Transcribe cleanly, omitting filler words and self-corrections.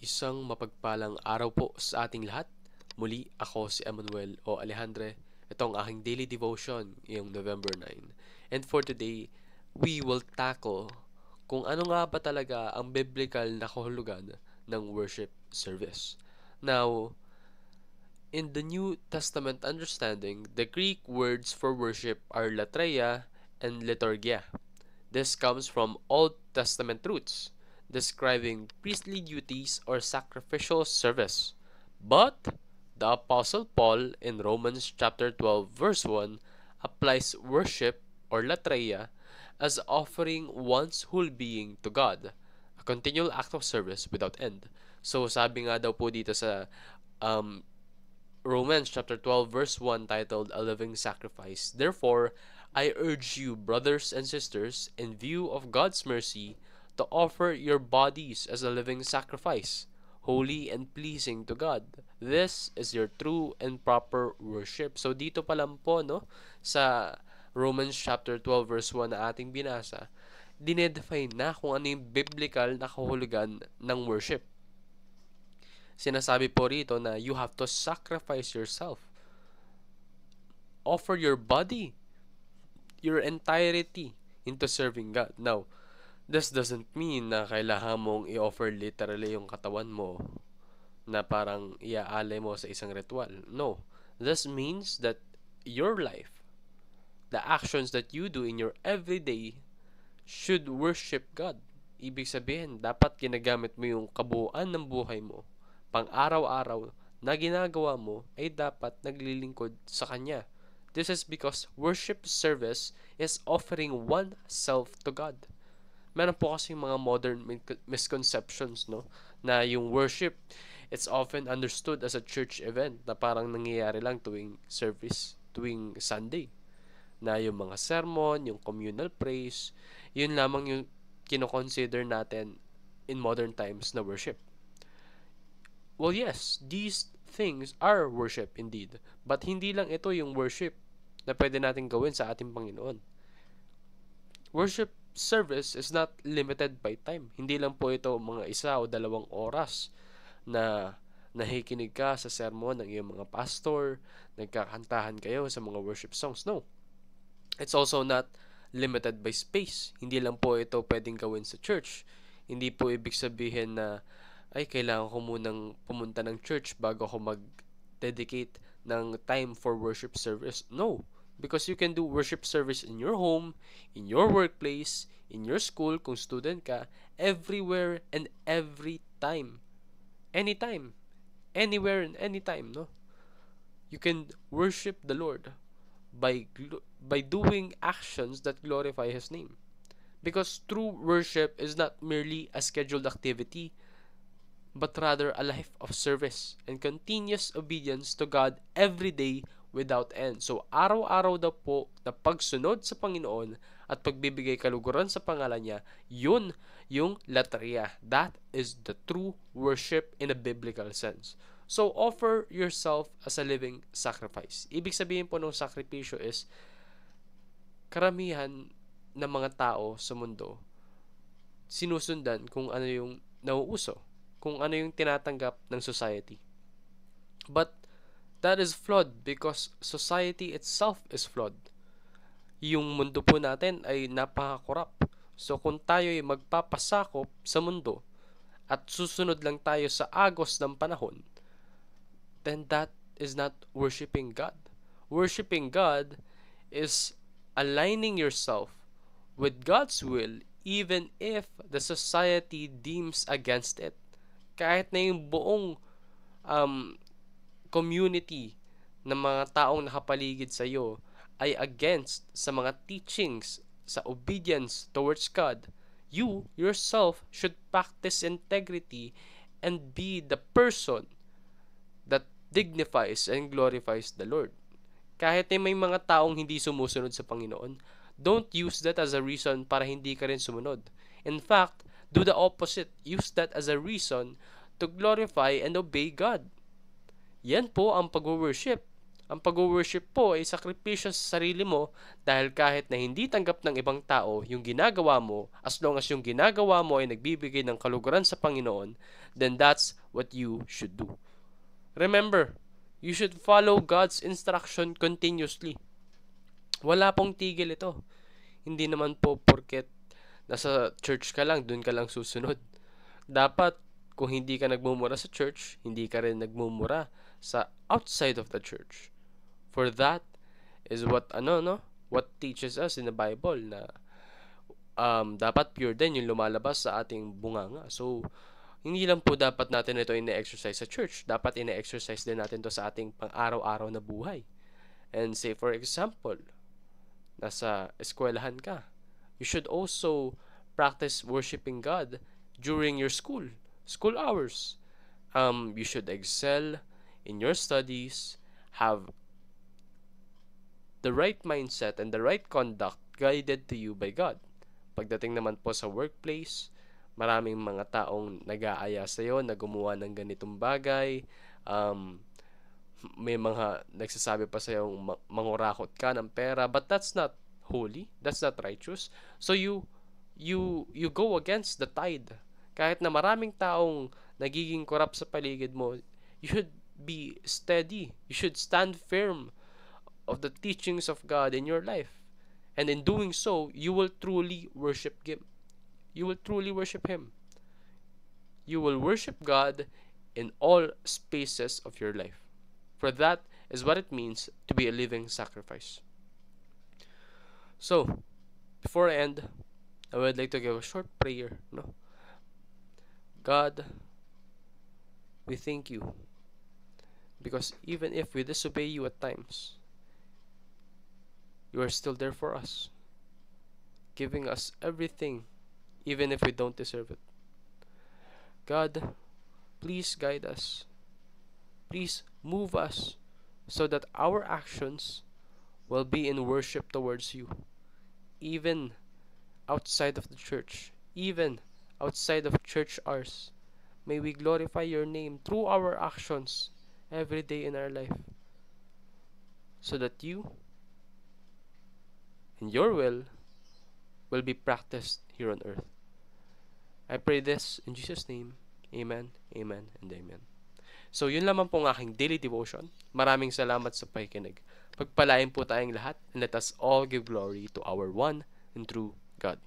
Isang mapagpalang araw po sa ating lahat. Muli ako si Emmanuel o Alejandre. Ito ang aking daily devotion ngayong November 9. And for today, we will tackle kung ano nga ba talaga ang biblical na kahulugan ng worship service. Now, in the New Testament understanding, the Greek words for worship are latreia and liturgia. This comes from Old Testament roots, describing priestly duties or sacrificial service. But the Apostle Paul in Romans chapter 12 verse 1 applies worship or latreia as offering one's whole being to God, a continual act of service without end. So sabi nga daw po dito sa um, Romans chapter 12 verse 1 titled A Living Sacrifice. Therefore, I urge you, brothers and sisters, in view of God's mercy, to offer your bodies as a living sacrifice, holy and pleasing to God. This is your true and proper worship. So dito pa lang po, no, sa Romans chapter 12 verse 1 na ating binasa, dinedefine na kung ano yung biblical na kahulugan ng worship. Sinasabi po rito na you have to sacrifice yourself. Offer your body, your entirety into serving God. Now, this doesn't mean na kailangan mong i-offer literally yung katawan mo na parang iaalay mo sa isang ritual. No. This means that your life, the actions that you do in your everyday should worship God. Ibig sabihin, dapat ginagamit mo yung kabuuan ng buhay mo pang araw-araw na ginagawa mo ay dapat naglilingkod sa Kanya. This is because worship service is offering oneself to God. Meron po kasi mga modern misconceptions, no, na yung worship, it's often understood as a church event na parang nangyayari lang tuwing service, tuwing Sunday. Na yung mga sermon, yung communal praise, yun lamang yung kinoconsider natin in modern times na worship. Well, yes, these things are worship indeed. But hindi lang ito yung worship na pwede natin gawin sa ating Panginoon. Worship service is not limited by time. Hindi lang po ito mga 1 o 2 oras na nakikinig ka sa sermon ng iyong mga pastor, nagkakantahan kayo sa mga worship songs. No. It's also not limited by space. Hindi lang po ito pwedeng gawin sa church. Hindi po ibig sabihin na ay kailangan ko munang pumunta ng church bago ako mag-dedicate ng time for worship service. No, because you can do worship service in your home, in your workplace, in your school kung student ka, everywhere and every time. Anytime, anywhere and anytime, no? You can worship the Lord by doing actions that glorify His name. Because true worship is not merely a scheduled activity, but rather a life of service and continuous obedience to God every day without end. So, araw-araw daw po na pagsunod sa Panginoon at pagbibigay kaluguran sa pangalan niya, yun yung latria. That is the true worship in a biblical sense. So, offer yourself as a living sacrifice. Ibig sabihin po ng sakripisyo is karamihan ng mga tao sa mundo sinusundan kung ano yung nauuso, kung ano yung tinatanggap ng society. But that is flawed because society itself is flawed. Yung mundo po natin ay napaka-corrupt. So kung tayo ay magpapasakop sa mundo at susunod lang tayo sa agos ng panahon, then that is not worshiping God. Worshiping God is aligning yourself with God's will even if the society deems against it. Kahit na yung buong community ng mga taong nakapaligid sa iyo ay against sa mga teachings sa obedience towards God, you yourself should practice integrity and be the person that dignifies and glorifies the Lord. Kahit na may mga taong hindi sumusunod sa Panginoon, don't use that as a reason para hindi ka rin sumunod. In fact, do the opposite. Use that as a reason to glorify and obey God. Yan po ang pag-worship. Ang pag-worship po ay sakripisyo sa sarili mo dahil kahit na hindi tanggap ng ibang tao yung ginagawa mo, as long as yung ginagawa mo ay nagbibigay ng kaluguran sa Panginoon, then that's what you should do. Remember, you should follow God's instruction continuously. Wala pong tigil ito. Hindi naman po porket nasa church ka lang, dun ka lang susunod. Dapat, kung hindi ka nagmumura sa church, hindi ka rin nagmumura sa outside of the church. For that is what what teaches us in the Bible na dapat pure din yung lumalabas sa ating bunganga. So, hindi lang po dapat natin ito ine-exercise sa church. Dapat ine-exercise din natin to sa ating pang-araw-araw na buhay. And say for example, nasa eskwelahan ka, you should also practice worshiping God during your school hours. You should excel in your studies, have the right mindset and the right conduct guided to you by God. Pagdating naman po sa workplace, maraming mga taong nag-aaya sa iyo na gumawa ng ganitong bagay. May mga nagsasabi pa sa iyo mangurakot ka ng pera, but that's not holy, that's not righteous. So you go against the tide. Kahit na maraming taong nagiging corrupt sa paligid mo, you should be steady. You should stand firm of the teachings of God in your life. And in doing so, you will truly worship Him. You will truly worship Him. You will worship God in all spaces of your life. For that is what it means to be a living sacrifice. So, before I end, I would like to give a short prayer. God, we thank you. Because even if we disobey you at times, you are still there for us, giving us everything, even if we don't deserve it. God, please guide us. Please move us so that our actions will be in worship towards you, even outside of the church, even outside of church hours. May we glorify your name through our actions every day in our life, so that you and your will be practiced here on earth. I pray this in Jesus' name. Amen, amen, and amen. So, yun lamang po ang aking daily devotion. Maraming salamat sa pakikinig. Pagpalain po tayong lahat, and let us all give glory to our one and true God.